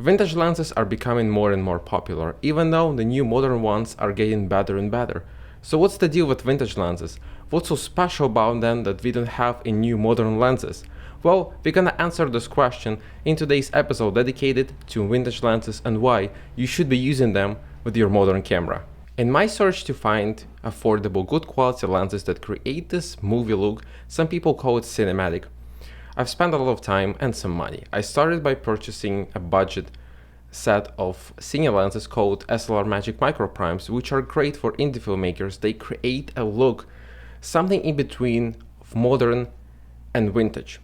Vintage lenses are becoming more and more popular, even though the new modern ones are getting better and better. So what's the deal with vintage lenses? What's so special about them that we don't have in new modern lenses? Well, we're gonna answer this question in today's episode dedicated to vintage lenses and why you should be using them with your modern camera. In my search to find affordable, good quality lenses that create this movie look, some people call it cinematic, I've spent a lot of time and some money. I started by purchasing a budget set of cine lenses called SLR Magic Micro Primes, which are great for indie filmmakers. They create a look, something in between of modern and vintage.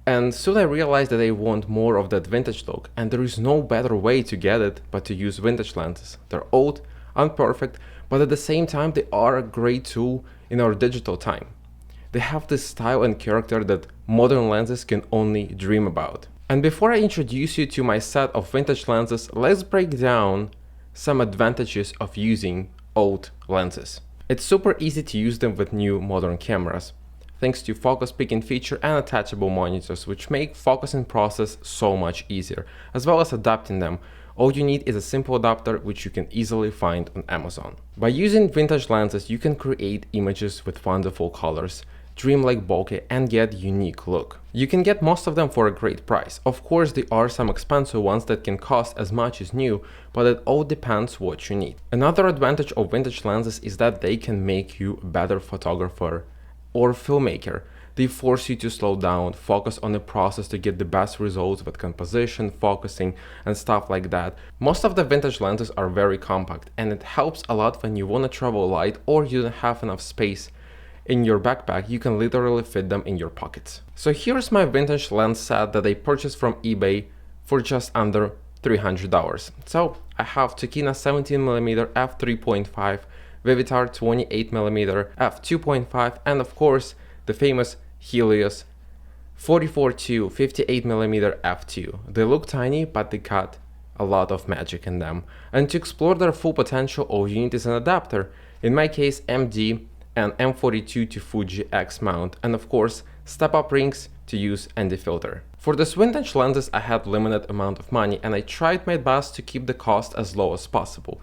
And soon I realized that I want more of that vintage look, and there is no better way to get it but to use vintage lenses. They're old, imperfect, but at the same time they are a great tool in our digital time. They have this style and character that modern lenses can only dream about. And before I introduce you to my set of vintage lenses, let's break down some advantages of using old lenses. It's super easy to use them with new modern cameras, thanks to focus picking feature and attachable monitors, which make focusing process so much easier, as well as adapting them. All you need is a simple adapter, which you can easily find on Amazon. By using vintage lenses, you can create images with wonderful colors, dreamlike bokeh, and get unique look. You can get most of them for a great price. Of course, there are some expensive ones that can cost as much as new, but it all depends what you need. Another advantage of vintage lenses is that they can make you a better photographer or filmmaker. They force you to slow down, focus on the process to get the best results with composition, focusing, and stuff like that. Most of the vintage lenses are very compact, and it helps a lot when you want to travel light or you don't have enough space in your backpack. You can literally fit them in your pockets. So here's my vintage lens set that I purchased from eBay for just under $300. So I have Tokina 17mm f3.5, Vivitar 28mm f2.5, and of course the famous Helios 44-2 58mm f2. They look tiny, but they got a lot of magic in them. And to explore their full potential, all you need is an adapter. In my case, MD and M42 to Fuji X mount, and of course step-up rings to use ND filter. For these vintage lenses I had limited amount of money, and I tried my best to keep the cost as low as possible.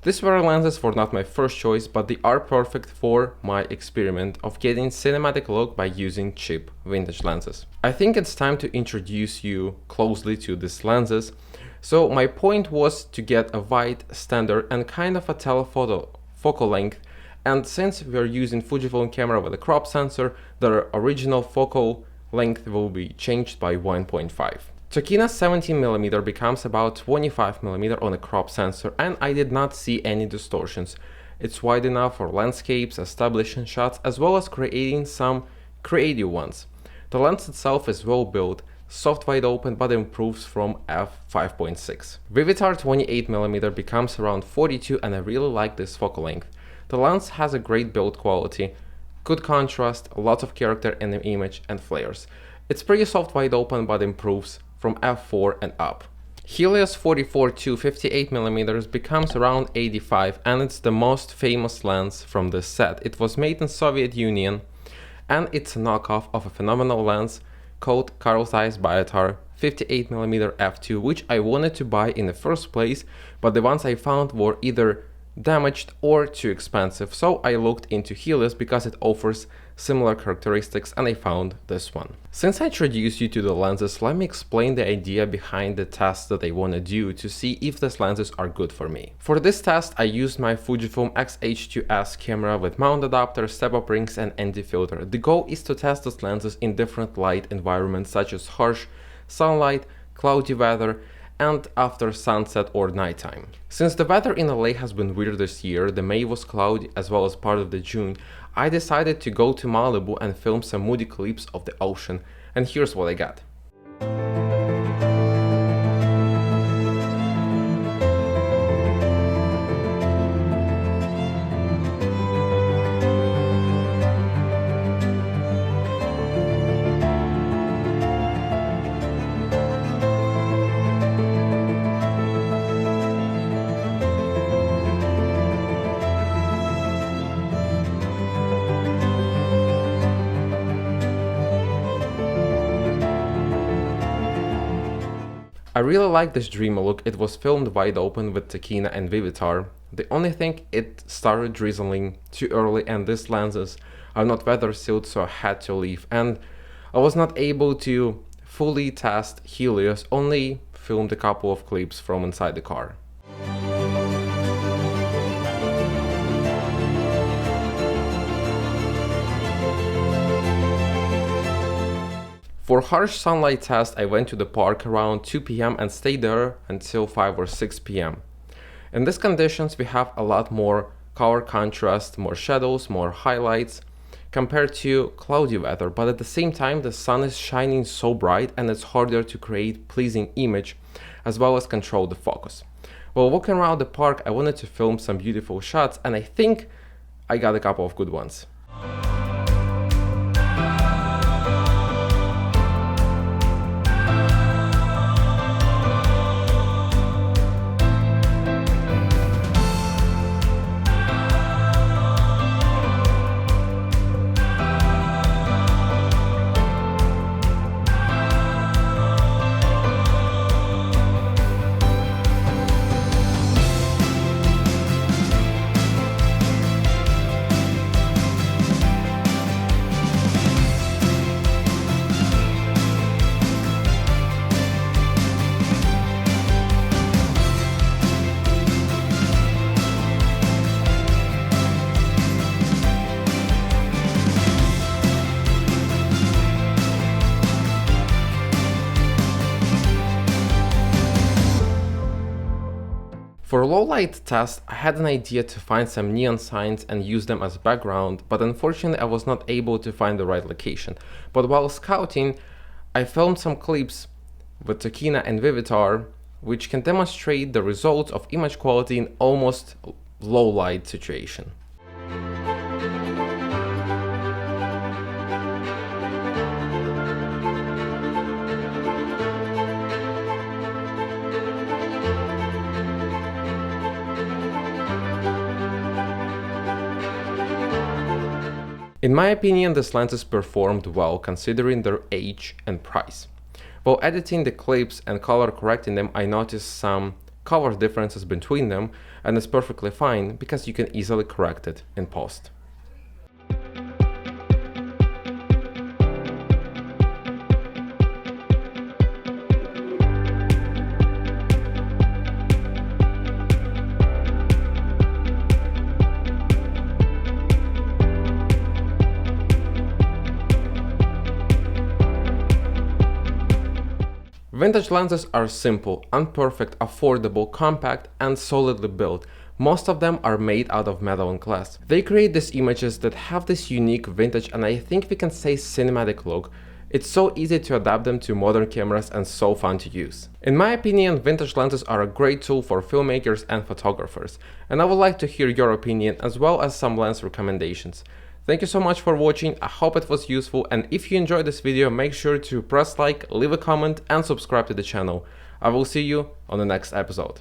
These were lenses were not my first choice, but they are perfect for my experiment of getting cinematic look by using cheap vintage lenses. I think it's time to introduce you closely to these lenses. So my point was to get a wide, standard, and kind of a telephoto focal length. And since we are using Fujifilm camera with a crop sensor, the original focal length will be changed by 1.5. Tokina 17mm becomes about 25mm on a crop sensor, and I did not see any distortions. It's wide enough for landscapes, establishing shots, as well as creating some creative ones. The lens itself is well built, soft wide open, but improves from f5.6. Vivitar 28mm becomes around 42, and I really like this focal length. The lens has a great build quality, good contrast, a lot of character in the image, and flares. It's pretty soft wide open, but improves from f4 and up. Helios 44-2 58mm becomes around 85, and it's the most famous lens from this set. It was made in Soviet Union, and it's a knockoff of a phenomenal lens called Carl Zeiss Biotar 58mm f2, which I wanted to buy in the first place, but the ones I found were either damaged or too expensive, so I looked into Helios because it offers similar characteristics, and I found this one. Since I introduced you to the lenses, let me explain the idea behind the test that I want to do to see if these lenses are good for me. For this test I used my Fujifilm X-H2s camera with mount adapter, step-up rings, and ND filter. The goal is to test these lenses in different light environments such as harsh sunlight, cloudy weather, and after sunset or nighttime. Since the weather in LA has been weird this year, the May was cloudy as well as part of the June, I decided to go to Malibu and film some moody clips of the ocean, and here's what I got. really like this dreamy look. It was filmed wide open with Tachyna and Vivitar. The only thing, it started drizzling too early and these lenses are not weather sealed, so I had to leave, and I was not able to fully test Helios, only filmed a couple of clips from inside the car. For harsh sunlight test, I went to the park around 2 p.m. and stayed there until 5 or 6 p.m. In these conditions, we have a lot more color contrast, more shadows, more highlights compared to cloudy weather, but at the same time the sun is shining so bright and it's harder to create pleasing image as well as control the focus. While walking around the park, I wanted to film some beautiful shots, and I think I got a couple of good ones. For a low light test, I had an idea to find some neon signs and use them as background, but unfortunately I was not able to find the right location. But while scouting, I filmed some clips with Tachyna and Vivitar, which can demonstrate the results of image quality in almost low light situation. In my opinion, these lenses performed well considering their age and price. While editing the clips and color correcting them, I noticed some color differences between them, and it's perfectly fine because you can easily correct it in post. Vintage lenses are simple, unperfect, affordable, compact, and solidly built. Most of them are made out of metal and glass. They create these images that have this unique vintage and I think we can say cinematic look. It's so easy to adapt them to modern cameras and so fun to use. In my opinion, vintage lenses are a great tool for filmmakers and photographers, and I would like to hear your opinion as well as some lens recommendations. Thank you so much for watching, I hope it was useful, and if you enjoyed this video, make sure to press like, leave a comment and subscribe to the channel. I will see you on the next episode.